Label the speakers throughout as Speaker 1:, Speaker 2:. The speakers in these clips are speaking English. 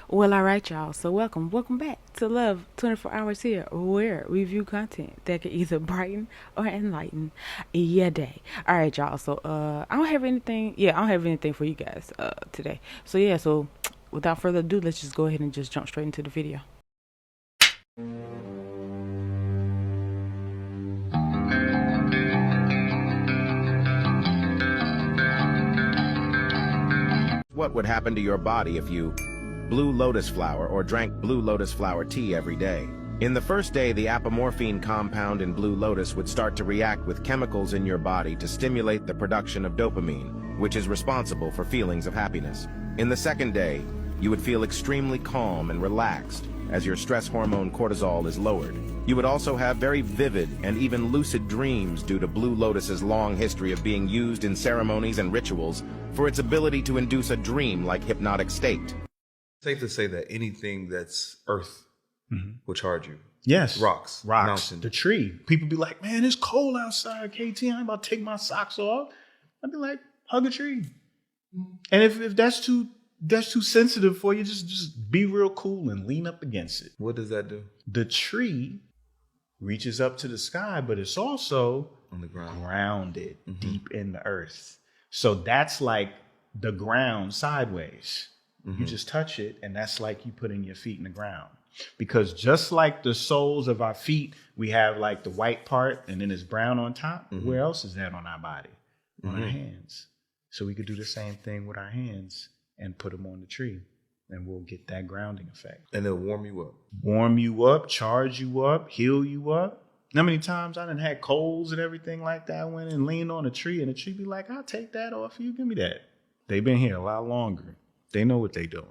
Speaker 1: Well, all right, y'all. So welcome back to Love 24 Hours here, where we review content that can either brighten or enlighten your day. All right, y'all. So I don't have anything. Yeah, I don't have anything for you guys today. So yeah, so without further ado, let's just go ahead and just jump straight into the video.
Speaker 2: What would happen to your body if you blew lotus flower or drank blue lotus flower tea every day? In the first day, the apomorphine compound in blue lotus would start to react with chemicals in your body to stimulate the production of dopamine, which is responsible for feelings of happiness. In the second day, you would feel extremely calm and relaxed as your stress hormone cortisol is lowered. You would also have very vivid and even lucid dreams due to blue lotus's long history of being used in ceremonies and rituals for its ability to induce a dream-like hypnotic state.
Speaker 3: Safe to say that anything that's earth will charge you.
Speaker 4: Yes.
Speaker 3: Rocks. Mountain.
Speaker 4: The tree. People be like, man, it's cold outside, KT. I ain't about to take my socks off. I'd be like, hug a tree. And if that's too sensitive for you, just be real cool and lean up against it.
Speaker 3: What does that do?
Speaker 4: The tree reaches up to the sky, but it's also
Speaker 3: On the ground.
Speaker 4: grounded deep in the earth. So that's like the ground sideways. You just touch it, and that's like you putting your feet in the ground. Because just like the soles of our feet, we have like the white part, and then it's brown on top. Where else is that on our body? On our hands. So we could do the same thing with our hands and put them on the tree, and we'll get that grounding effect.
Speaker 3: And it'll warm you up.
Speaker 4: Warm you up, charge you up, heal you up. How many times I done had colds and everything like that? I went and leaned on a tree, and the tree be like, I'll take that off you. Give me that. They've been here a lot longer. They know what they doing.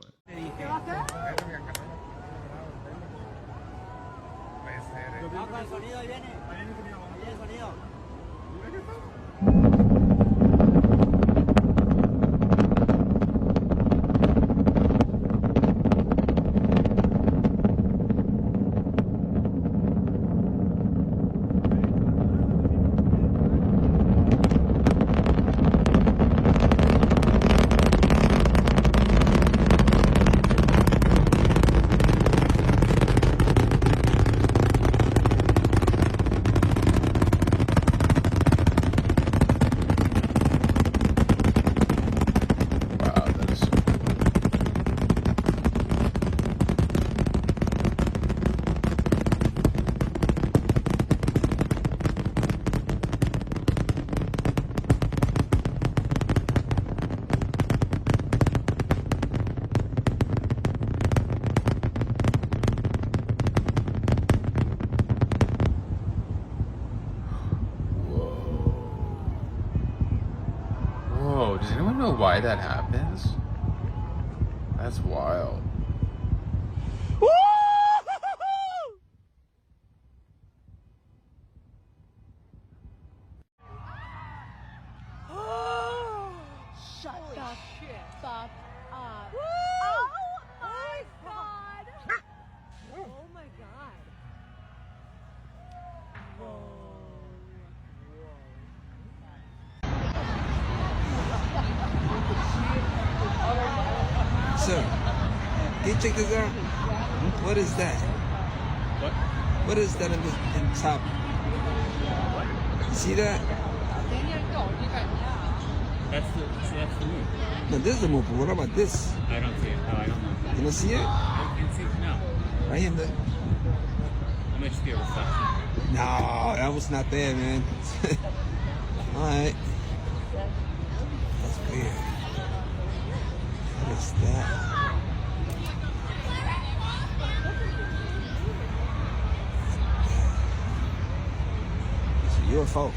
Speaker 5: Whoa, does anyone know why that happens? That's wild.
Speaker 6: Shut the fuck up. Oh my god. Oh my god.
Speaker 7: Sir, can you check this out? What is that?
Speaker 8: What?
Speaker 7: What is that in the top? You see that?
Speaker 8: That's the moon.
Speaker 7: No, this is the moon, but what about this?
Speaker 8: I don't see it. No, I don't know.
Speaker 7: You don't see it?
Speaker 8: I can see it now.
Speaker 7: Right here.
Speaker 8: I might just be a reflection.
Speaker 7: No, that was not there, man. Alright. That's weird. What is that? It's a UFO.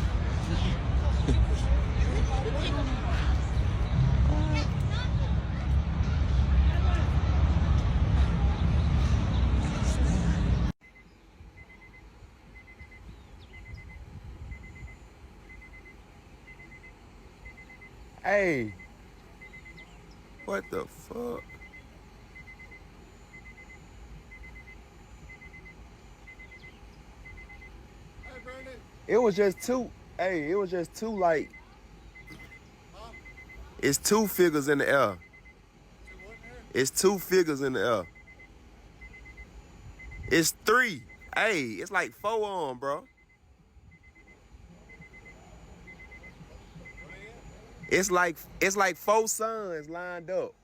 Speaker 9: Hey, what the fuck? It was just two. Hey, it was just two, like, it's two figures in the air. It's 2 figures in the air. It's 3. Hey, it's like 4 on, bro. It's like 4 suns lined up.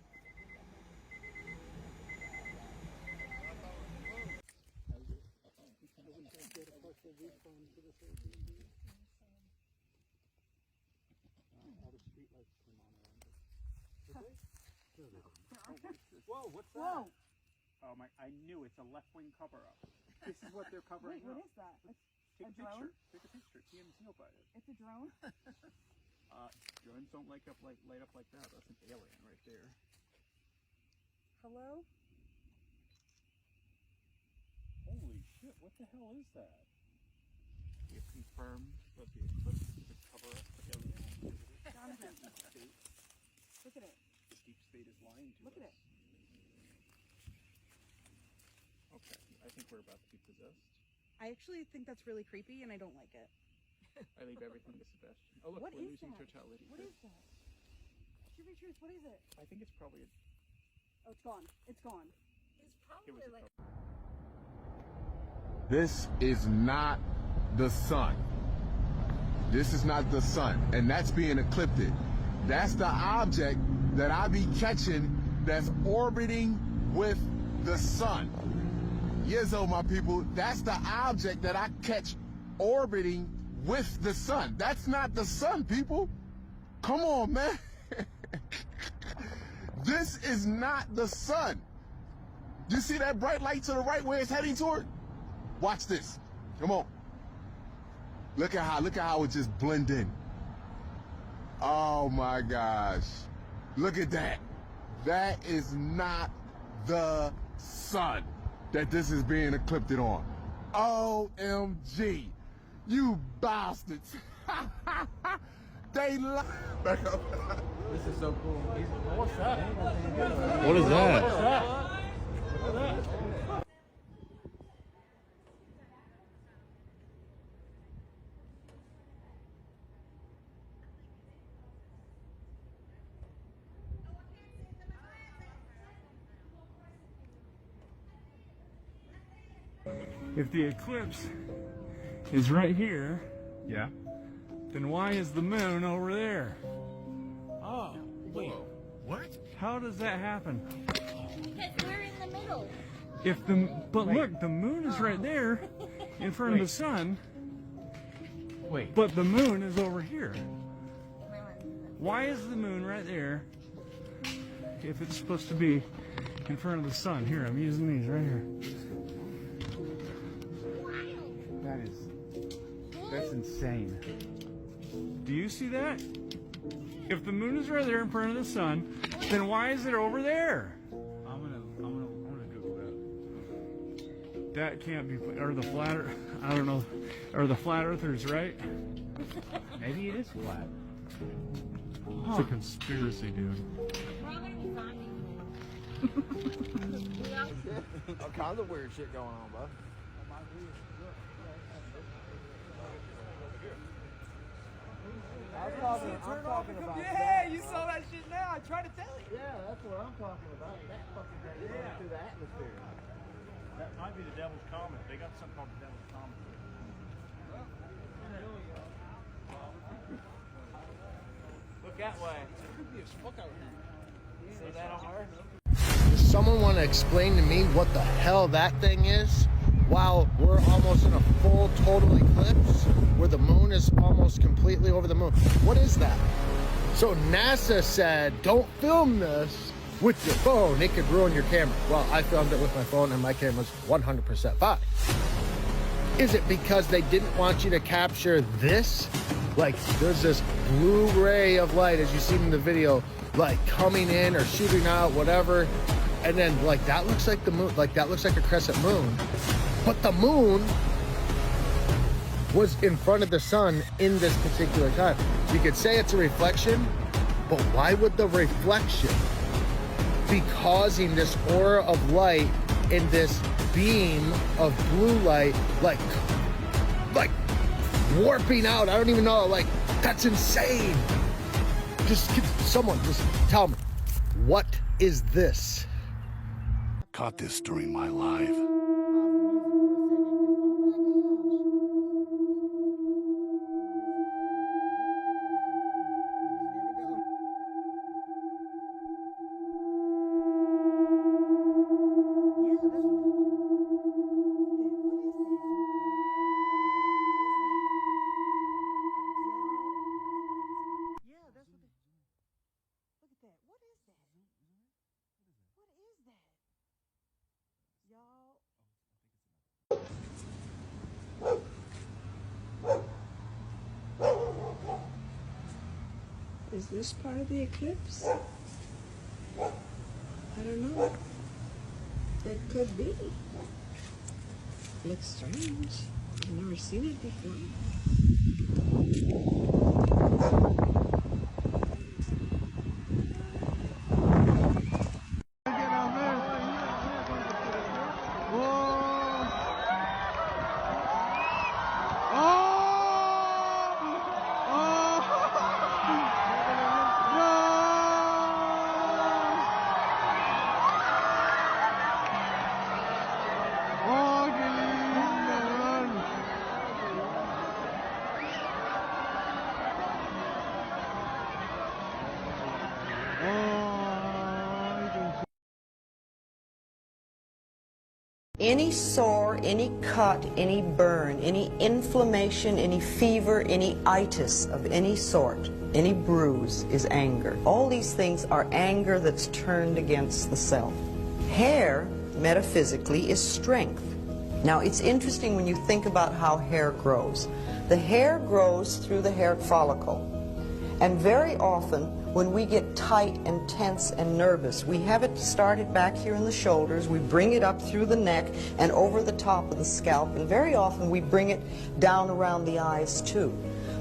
Speaker 10: Whoa, what's that? Whoa. Oh my, I knew it's a left-wing cover-up. This is what they're covering up.
Speaker 6: What is that?
Speaker 10: Take a picture. Take a picture. TMZ will buy it.
Speaker 6: It's a drone?
Speaker 10: Drones don't light up like that. That's an alien right there.
Speaker 6: Hello?
Speaker 10: Holy shit, what the hell is that? We have confirmed that the Eclipse is a cover-up for alien activity.
Speaker 6: Jonathan, look at it.
Speaker 10: The deep state is lying to us.
Speaker 6: Look at it.
Speaker 10: Okay, I think we're about to be possessed.
Speaker 6: I actually think that's really creepy and I don't like it.
Speaker 10: I leave everything to Sebastian. Oh look,
Speaker 6: What
Speaker 10: we're
Speaker 6: is
Speaker 10: losing
Speaker 6: that?
Speaker 10: totality.
Speaker 6: What is that? Shoot me truth, what is it?
Speaker 10: I think it's probably a...
Speaker 6: Oh, it's gone. It's gone. It's probably like...
Speaker 2: This is not the sun. This is not the sun, and that's being eclipsed. That's the object that I be catching that's orbiting with the sun. Yizzo, my people, that's the object that I catch orbiting with the sun. That's not the sun, people. Come on, man. This is not the sun. You see that bright light to the right where it's heading toward? Watch this. Come on. Look at how it just blend in. Oh my gosh. Look at that. That is not the sun that this is being eclipsed on. OMG. You bastards. They lie. Back up.
Speaker 5: This is so cool. What's that?
Speaker 8: What is that?
Speaker 10: If the eclipse is right here,
Speaker 4: Yeah.
Speaker 10: then why is the moon over there?
Speaker 8: Oh, wait.
Speaker 2: What?
Speaker 10: How does that happen?
Speaker 11: Because we're in the middle.
Speaker 10: But look, the moon is right there in front of the sun.
Speaker 4: Wait.
Speaker 10: But the moon is over here. Why is the moon right there if it's supposed to be in front of the sun? Here, I'm using these right here.
Speaker 4: That's insane.
Speaker 10: Do you see that? If the moon is right there in front of the sun, then why is it over there?
Speaker 4: I'm gonna Google that.
Speaker 10: That can't be. Are the flat? I don't know. Are the flat earthers right?
Speaker 4: Maybe it is flat.
Speaker 10: It's a conspiracy, dude.
Speaker 7: All kinds of weird shit going on, bud. I'm talking about that.
Speaker 12: You saw that shit now. I tried to tell you.
Speaker 7: Yeah, that's what I'm talking about. That fucking thing going through the atmosphere.
Speaker 4: That might be the Devil's Comet. They got something called the Devil's Comet.
Speaker 12: Look that way. Creepy as fuck out here. See that on Earth?
Speaker 7: Does someone want to explain to me what the hell that thing is? While we're almost in a full total eclipse where the moon is almost completely over the moon. What is that? So NASA said, don't film this with your phone. It could ruin your camera. Well, I filmed it with my phone and my camera's 100% fine. Is it because they didn't want you to capture this? Like there's this blue ray of light as you see in the video, like coming in or shooting out, whatever. And then like that looks like the moon, like that looks like a crescent moon. But the moon was in front of the sun in this particular time. You could say it's a reflection, but why would the reflection be causing this aura of light in this beam of blue light, like warping out? I don't even know, like that's insane. Someone just tell me, what is this?
Speaker 13: caught this during my life.
Speaker 14: Is this part of the eclipse? I don't know. It could be. Looks strange. I've never seen it before.
Speaker 15: Any sore, any cut, any burn, any inflammation, any fever, any itis of any sort, any bruise is anger. All these things are anger that's turned against the self. Hair, metaphysically, is strength. Now, it's interesting when you think about how hair grows. The hair grows through the hair follicle. And very often, when we get tight and tense and nervous, we have it started back here in the shoulders, we bring it up through the neck and over the top of the scalp, and very often we bring it down around the eyes too.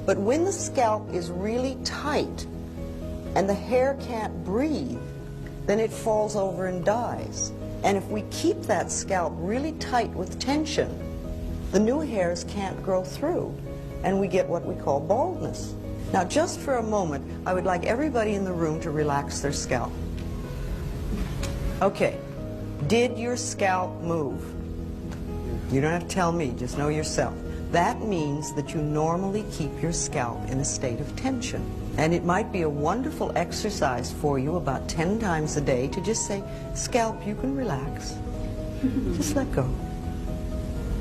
Speaker 15: But when the scalp is really tight and the hair can't breathe, then it falls over and dies. And if we keep that scalp really tight with tension, the new hairs can't grow through, and we get what we call baldness. Now, just for a moment, I would like everybody in the room to relax their scalp. Okay, did your scalp move? You don't have to tell me, just know yourself. That means that you normally keep your scalp in a state of tension. And it might be a wonderful exercise for you about 10 times a day to just say, scalp, you can relax. Just let go.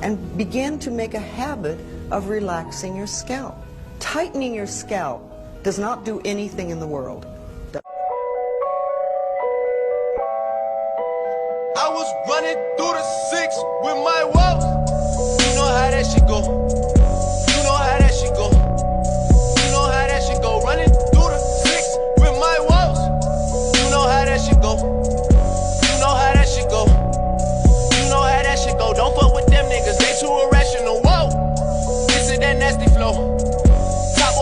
Speaker 15: And begin to make a habit of relaxing your scalp. Tightening your scalp does not do anything in the world.
Speaker 16: I was running through the 6 with my woes. You know how that shit go. You know how that shit go. You know how that shit go. Running through the 6 with my woes. You know how that shit go. You know how that shit go. You know how that shit go. Don't fuck with them niggas, they too irrational. Whoa, this is that nasty flow.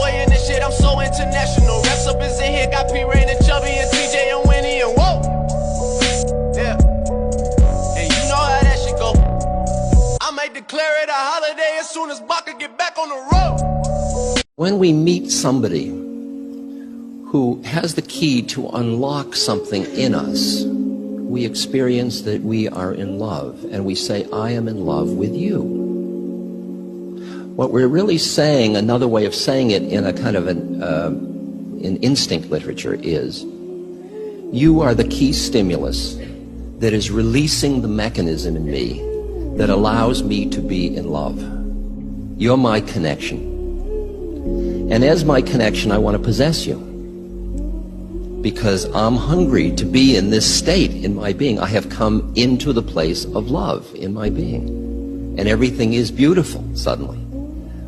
Speaker 16: In this shit, I'm so international. Reps up is in here, got P Rain and Chubby and TJ and Winnie and whoa. Yeah. And you know how that shit go. I might declare it a holiday as soon as Baka get back on the road.
Speaker 17: When we meet somebody who has the key to unlock something in us, we experience that we are in love, and we say, I am in love with you. What we're really saying, another way of saying it in a kind of in instinct literature is, you are the key stimulus that is releasing the mechanism in me that allows me to be in love. You're my connection. And as my connection, I want to possess you. Because I'm hungry to be in this state in my being. I have come into the place of love in my being. And everything is beautiful suddenly.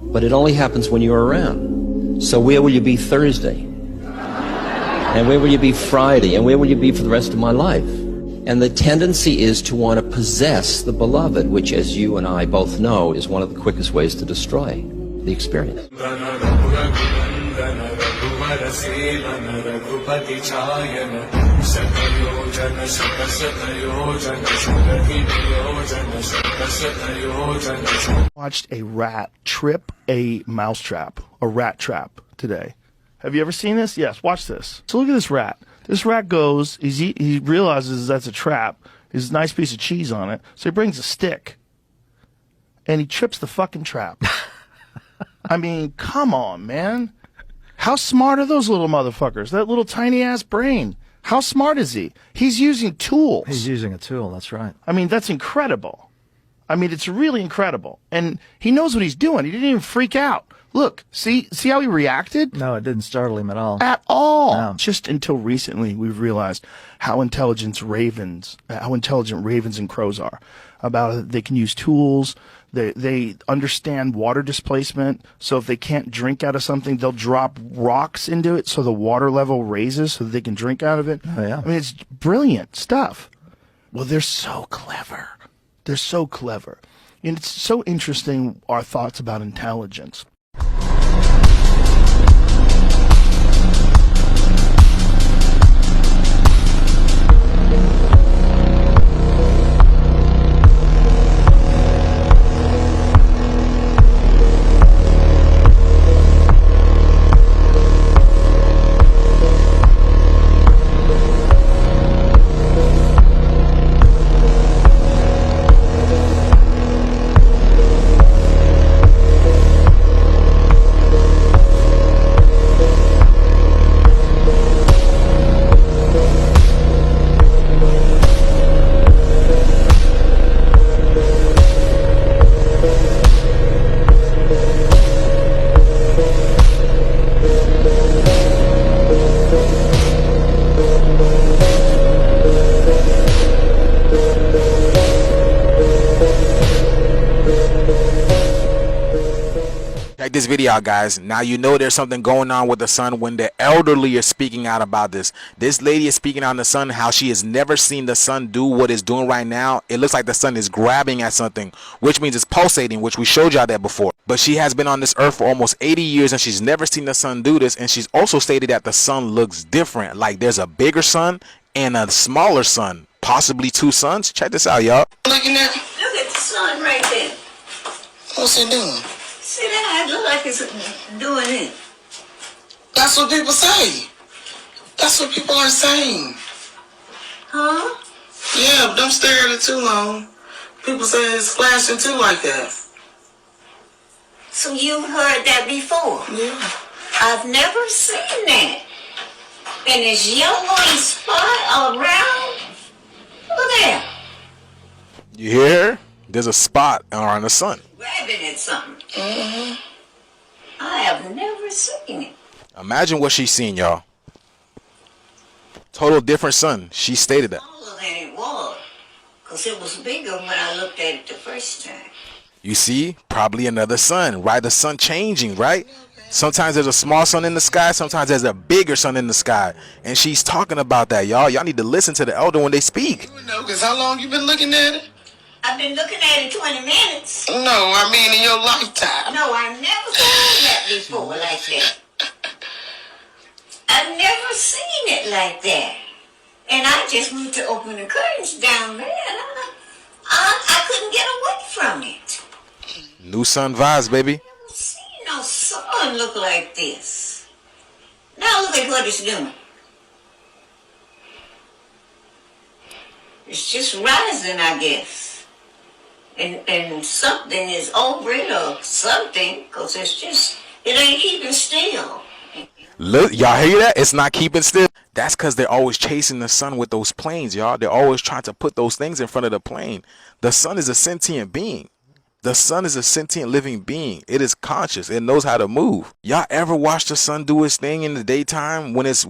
Speaker 17: But it only happens when you're around. So where will you be Thursday? And where will you be Friday? And where will you be for the rest of my life? And the tendency is to want to possess the beloved, which, as you and I both know, is one of the quickest ways to destroy the experience.
Speaker 18: Watched a rat trip a mousetrap, a rat trap today. Have you ever seen this? Yes, watch this. So look at this rat. This rat goes, he realizes that's a trap, There's a nice piece of cheese on it. So he brings a stick. And he trips the fucking trap. I mean, come on, man. How smart are those little motherfuckers? That little tiny ass brain. How smart is he? He's using tools.
Speaker 13: He's using a tool, that's right.
Speaker 18: I mean, that's incredible. I mean, it's really incredible. And he knows what he's doing. He didn't even freak out. Look, see how he reacted?
Speaker 13: No, it didn't startle him at all.
Speaker 18: At all.
Speaker 13: No.
Speaker 18: Just until recently, we've realized how intelligent ravens and crows are. About they can use tools. They understand water displacement. So if they can't drink out of something, they'll drop rocks into it so the water level raises so that they can drink out of it.
Speaker 13: Oh, yeah.
Speaker 18: I mean, it's brilliant stuff. Well, they're so clever. They're so clever. And it's so interesting, our thoughts about intelligence.
Speaker 19: Check this video out, guys. Now you know there's something going on with the sun when the elderly are speaking out about this. This lady is speaking on the sun, how she has never seen the sun do what it's doing right now. It looks like the sun is grabbing at something, which means it's pulsating, which we showed y'all that before. But she has been on this earth for almost 80 years and she's never seen the sun do this. And she's also stated that the sun looks different, like there's a bigger sun and a smaller sun, possibly two suns. Check this out, y'all.
Speaker 20: Looking at, look at the sun right there. What's it doing? See that? It look like it's doing it. That's what people say. That's what people are saying. Huh? Yeah, but don't stare at it too long. People say it's flashing too like that. So you've heard that before? Yeah. I've never seen that. And this yellow spot around. Look there.
Speaker 19: You hear? There's a spot around the sun.
Speaker 20: Grabbing at something. Mm-hmm. I have never seen it.
Speaker 19: Imagine what she's seen, y'all. Total different sun. She stated that.
Speaker 20: Smaller than it was. Because it was bigger when I looked at it the first time.
Speaker 19: You see? Probably another sun, right? The sun changing, right? Sometimes there's a small sun in the sky. Sometimes there's a bigger sun in the sky. And she's talking about that, y'all. Y'all need to listen to the elder when they speak.
Speaker 20: You know, because how long you been looking at it? I've been looking at it 20 minutes. No, I mean in your lifetime. No, I've never seen that before like that. I've never seen it like that. And I just went to open the curtains down there and I couldn't get away from it.
Speaker 19: New sun vibes, baby.
Speaker 20: I've never seen no sun look like this. Now look at what it's doing. It's just rising, I guess. And something is over it or something, because it ain't keeping still.
Speaker 19: Look, y'all hear that? It's not keeping still. That's because they're always chasing the sun with those planes, y'all. They're always trying to put those things in front of the plane. The sun is a sentient being. The sun is a sentient living being. It is conscious. It knows how to move. Y'all ever watch the sun do its thing in the daytime when it's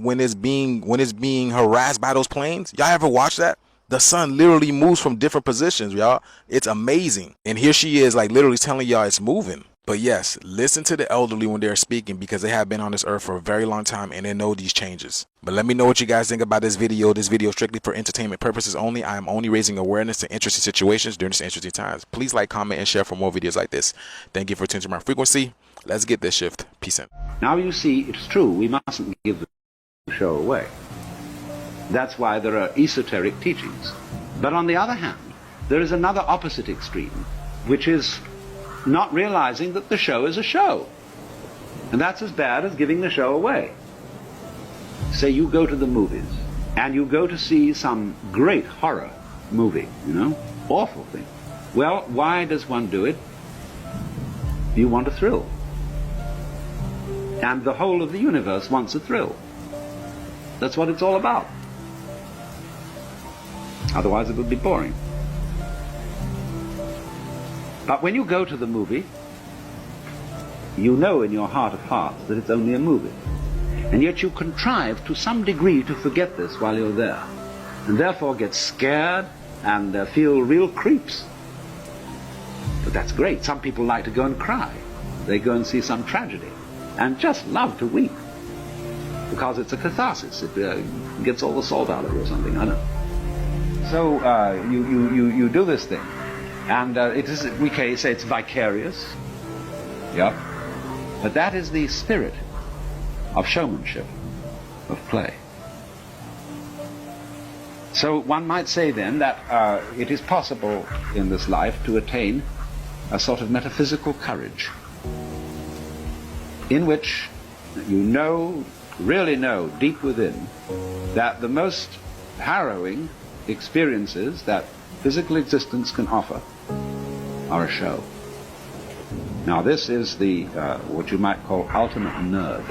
Speaker 19: being harassed by those planes? Y'all ever watch that? The sun literally moves from different positions, y'all. It's amazing. And here she is, like, literally telling y'all it's moving. But yes, listen to the elderly when they're speaking, because they have been on this earth for a very long time and they know these changes. But let me know what you guys think about this video. This video is strictly for entertainment purposes only. I am only raising awareness to interesting situations during this interesting times. Please like, comment, and share for more videos like this. Thank you for tuning to my frequency. Let's get this shift. Peace out.
Speaker 21: Now you see, it's true, we mustn't give the show away. That's why there are esoteric teachings. But on the other hand, there is another opposite extreme, which is not realizing that the show is a show. And that's as bad as giving the show away. Say you go to the movies, and you go to see some great horror movie, you know? Awful thing. Well, why does one do it? You want a thrill. And the whole of the universe wants a thrill. That's what it's all about. Otherwise it would be boring. But when you go to the movie, you know in your heart of hearts that it's only a movie. And yet you contrive to some degree to forget this while you're there. And therefore get scared and feel real creeps. But that's great. Some people like to go and cry. They go and see some tragedy and just love to weep. Because it's a catharsis. It gets all the salt out of you or something, I don't know. So you do this thing. And it is, we can say it's vicarious. Yeah. But that is the spirit of showmanship, of play. So one might say then that it is possible in this life to attain a sort of metaphysical courage in which you know, really know deep within that the most harrowing experiences that physical existence can offer are a show. Now this is the what you might call ultimate nerve.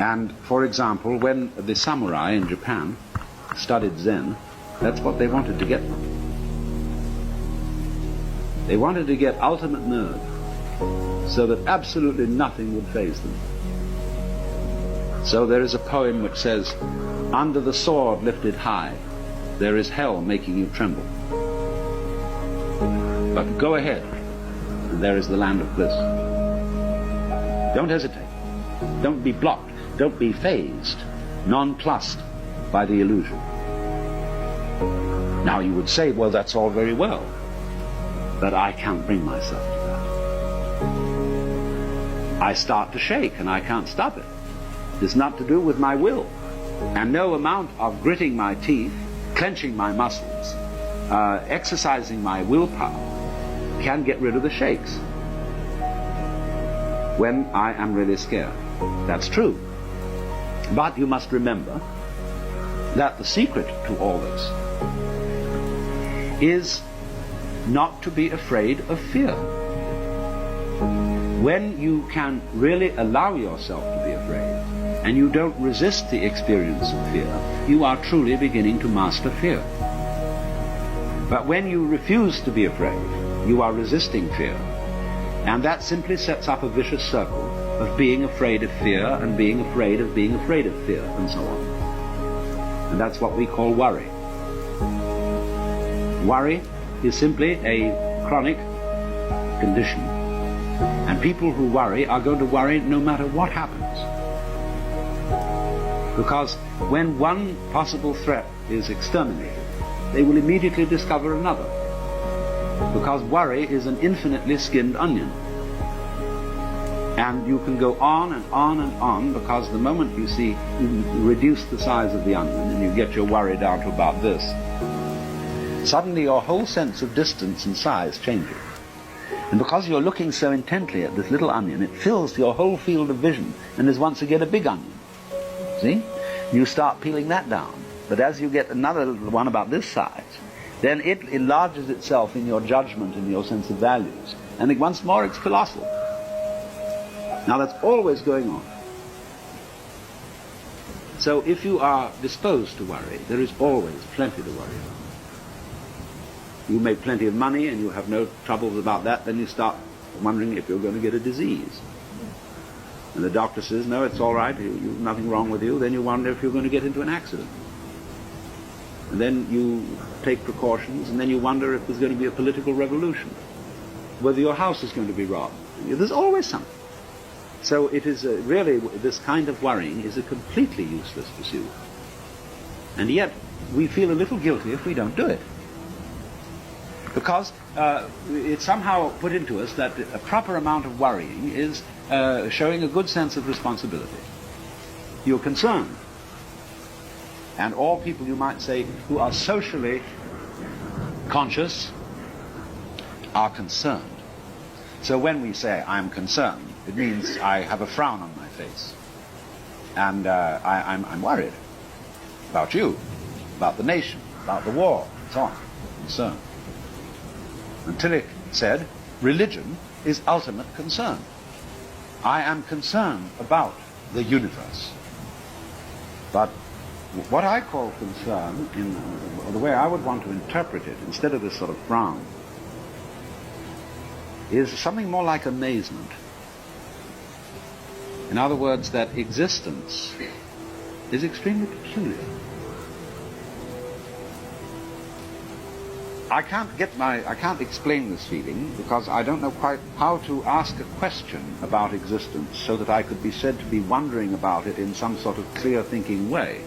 Speaker 21: And for example, when the samurai in Japan studied Zen, that's what they wanted to get from it. They wanted to get ultimate nerve so that absolutely nothing would faze them. So there is a poem which says, "Under the sword lifted high, there is hell making you tremble. But go ahead, and there is the land of bliss." Don't hesitate. Don't be blocked. Don't be fazed, nonplussed by the illusion. Now you would say, well, that's all very well, but I can't bring myself to that. I start to shake and I can't stop it. It's not to do with my will. And no amount of gritting my teeth, clenching my muscles, exercising my willpower can get rid of the shakes when I am really scared. That's true. But you must remember that the secret to all this is not to be afraid of fear. When you can really allow yourself to be afraid, and you don't resist the experience of fear, you are truly beginning to master fear. But when you refuse to be afraid, you are resisting fear. And that simply sets up a vicious circle of being afraid of fear and being afraid of being afraid of fear and so on. And that's what we call worry. Worry is simply a chronic condition. And people who worry are going to worry no matter what happens. Because when one possible threat is exterminated, they will immediately discover another. Because worry is an infinitely skinned onion. And you can go on and on and on, because the moment you reduce the size of the onion and you get your worry down to about this, suddenly your whole sense of distance and size changes. And because you're looking so intently at this little onion, it fills your whole field of vision and is once again a big onion. See? You start peeling that down. But as you get another one about this size, then it enlarges itself in your judgment and your sense of values. And once more it's colossal. Now that's always going on. So if you are disposed to worry, there is always plenty to worry about. You make plenty of money and you have no troubles about that, then you start wondering if you're going to get a disease. And the doctor says, no, it's all right, you've nothing wrong with you. Then you wonder if you're going to get into an accident. And then you take precautions, and then you wonder if there's going to be a political revolution, whether your house is going to be robbed. There's always something. So it is really, this kind of worrying is a completely useless pursuit. And yet, we feel a little guilty if we don't do it. Because it's somehow put into us that a proper amount of worrying is showing a good sense of responsibility. You're concerned. And all people, you might say, who are socially conscious are concerned. So when we say, I'm concerned, it means I have a frown on my face. And I'm worried about you, about the nation, about the war, so on, and so on. And Tillich said, religion is ultimate concern. I am concerned about the universe. But what I call concern, or the way I would want to interpret it, instead of this sort of frown, is something more like amazement. In other words, that existence is extremely peculiar. I can't explain this feeling because I don't know quite how to ask a question about existence so that I could be said to be wondering about it in some sort of clear thinking way.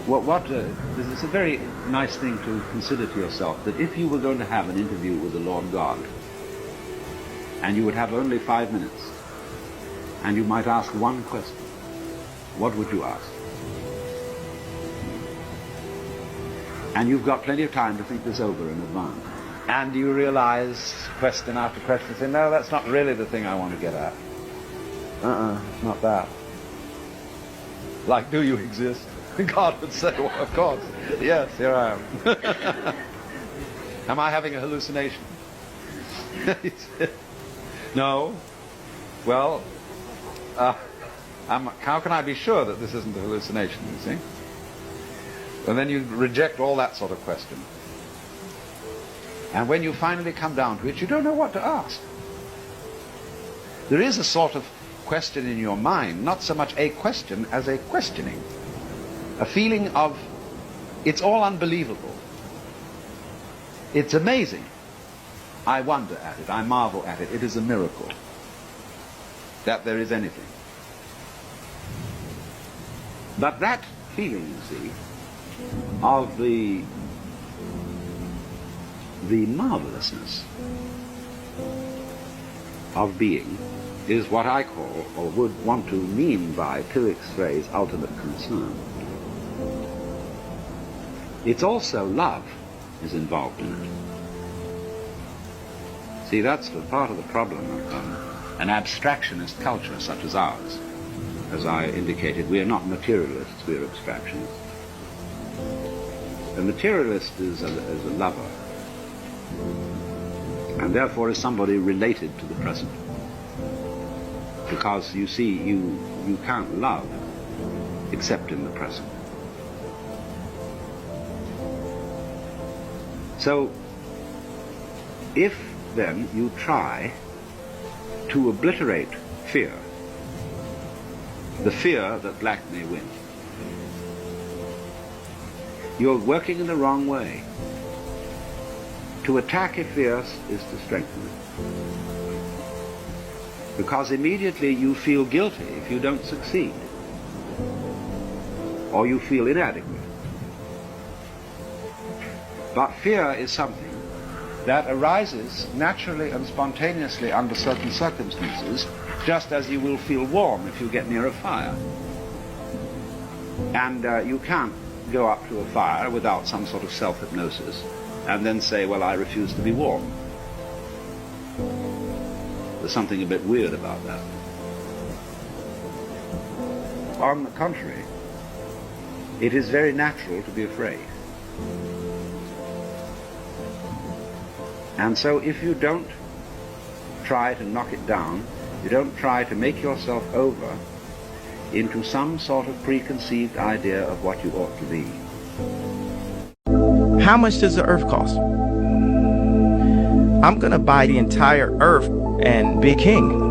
Speaker 21: It's a very nice thing to consider to yourself that if you were going to have an interview with the Lord God, and you would have only 5 minutes, and you might ask one question, what would you ask? And you've got plenty of time to think this over in advance. And you realize, question after question, say, no, that's not really the thing I want to get at. It's not that. Like, do you exist? God would say, well, of course. Yes, here I am. Am I having a hallucination? No. Well, how can I be sure that this isn't a hallucination, you see? And then you reject all that sort of question. And when you finally come down to it, you don't know what to ask. There is a sort of question in your mind, not so much a question as a questioning. A feeling of, it's all unbelievable. It's amazing. I wonder at it, I marvel at it. It is a miracle that there is anything. But that feeling, you see, of the marvelousness of being is what I call, or would want to mean by Tillich's phrase, ultimate concern. It's also love is involved in it. See, that's the part of the problem of an abstractionist culture such as ours. As I indicated, we are not materialists, we are abstractionists. A materialist is a lover, and therefore is somebody related to the present. Because you see, you can't love except in the present. So, if then you try to obliterate fear, the fear that black may win, you're working in the wrong way. To attack a fear is to strengthen it. Because immediately you feel guilty if you don't succeed, or you feel inadequate. But fear is something that arises naturally and spontaneously under certain circumstances, just as you will feel warm if you get near a fire. And you can't go up to a fire without some sort of self-hypnosis and then say, well, I refuse to be warm. There's something a bit weird about that. On the contrary, it is very natural to be afraid. And so if you don't try to knock it down, you don't try to make yourself over into some sort of preconceived idea of what you ought to be.
Speaker 1: How much does the earth cost? I'm gonna buy the entire earth and be king.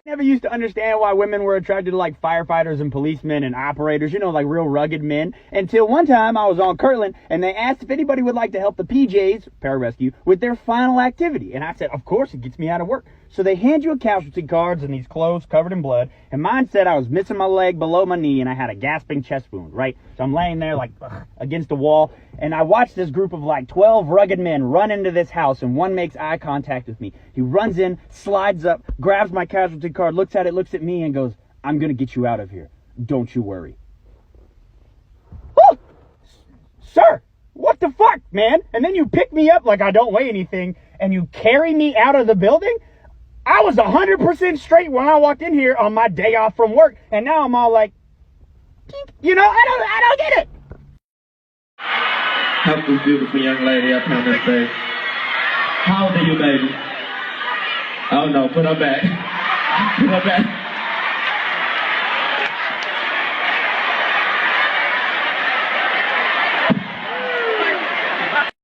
Speaker 22: Never used to understand why women were attracted to like firefighters and policemen and operators, you know, like real rugged men, until one time I was on Kirtland and they asked if anybody would like to help the PJs, pararescue, with their final activity. And I said, of course, it gets me out of work. So they hand you a casualty cards and these clothes covered in blood, and mine said I was missing my leg below my knee and I had a gasping chest wound, right? So I'm laying there like against a wall, and I watch this group of like 12 rugged men run into this house, and one makes eye contact with me. He runs in, slides up, grabs my casualty card, looks at it, looks at me, and goes, "I'm gonna get you out of here. Don't you worry." Oh! Sir, what the fuck, man? And then you pick me up like I don't weigh anything, and you carry me out of the building? I was 100% straight when I walked in here on my day off from work, and now I'm all like, you know, I don't get it.
Speaker 3: Help this beautiful young lady up on the stage. How old are you, baby? Oh no, put her back. Put her back.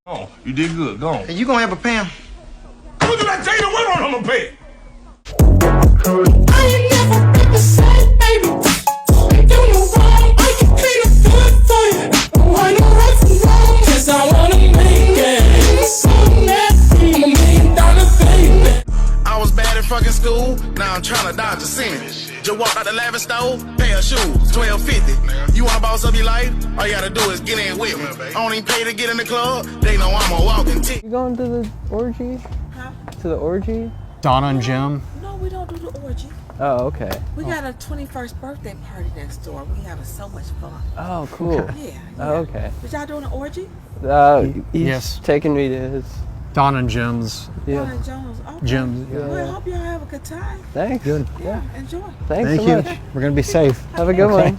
Speaker 9: Oh, you did good. Go on.
Speaker 23: Hey, you gonna have a Pam?
Speaker 9: Look at that Jada Women on the bed.
Speaker 16: I ain't never been the same, baby. You know why? I can clean up good for you. Oh, I know right from wrong. Yes, I wanna make it. So nasty. I'm $1 million baby.
Speaker 9: I was bad at fucking school. Now I'm trying to dodge a sin. Just walk out the lavish store, pair of shoes, $12.50. You wanna boss up your life? All you gotta do is get in with me. I don't even pay to get in the club. They know I'm a walking tick.
Speaker 24: You going to the orgy?
Speaker 25: Huh?
Speaker 24: To the orgy?
Speaker 10: Donna and Jim.
Speaker 25: No, we don't do the orgy.
Speaker 24: Oh, okay.
Speaker 25: We got a 21st birthday party next door. We having so much fun.
Speaker 24: Oh, cool.
Speaker 25: Yeah.
Speaker 24: Oh, okay.
Speaker 25: But y'all doing an orgy?
Speaker 24: He's
Speaker 10: Yes.
Speaker 24: taking me to his.
Speaker 10: Donna and Jim's.
Speaker 24: Yeah.
Speaker 25: Donna Jones. Okay.
Speaker 10: Jim's.
Speaker 24: Yeah.
Speaker 25: Well, I hope y'all have a good time.
Speaker 24: Thanks.
Speaker 10: Good.
Speaker 25: Yeah. Enjoy.
Speaker 24: Thanks
Speaker 10: Thank
Speaker 24: so
Speaker 10: you.
Speaker 24: much.
Speaker 10: We're gonna be safe.
Speaker 24: Have a good one.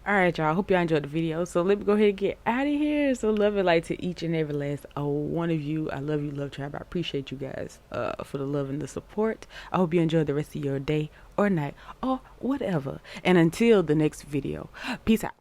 Speaker 26: All right, y'all. Hope y'all enjoyed the video. So let me go ahead and get out of here. So love and light to each and every last one of you. I love you, Love Tribe. I appreciate you guys for the love and the support. I hope you enjoy the rest of your day or night or whatever. And until the next video, peace out.